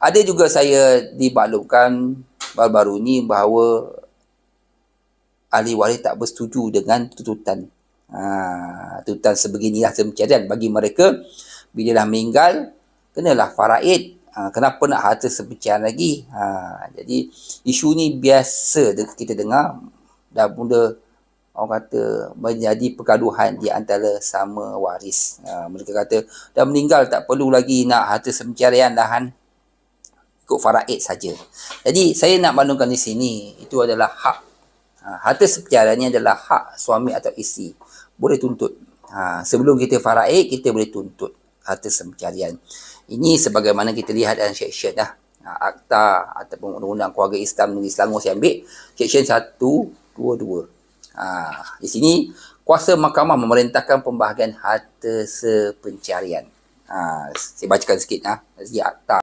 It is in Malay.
Ada juga saya dimaklumkan baru-baru ni bahawa ahli waris tak bersetuju dengan tuntutan. Tuntutan sebeginilah pencarian bagi mereka. Bila dah meninggal, kenalah faraid. Kenapa nak harta sepecahan lagi? Jadi isu ni biasa kita dengar, dah mula orang kata menjadi pergaduhan di antara sama waris. Mereka kata dah meninggal tak perlu lagi nak harta sepencarian lahan, ikut faraid saja. Jadi saya nak maklumkan di sini itu adalah hak. Harta sepencarian ni adalah hak suami atau isteri. Boleh tuntut. Sebelum kita faraid, kita boleh tuntut harta sepencarian. Ini sebagaimana kita lihat dalam seksyen Akta ataupun Undang-Undang Keluarga Islam Negeri Selangor saya ambil, seksyen 122. Di sini kuasa mahkamah memerintahkan pembahagian harta sepencarian. Saya bacakan sikit dari akta.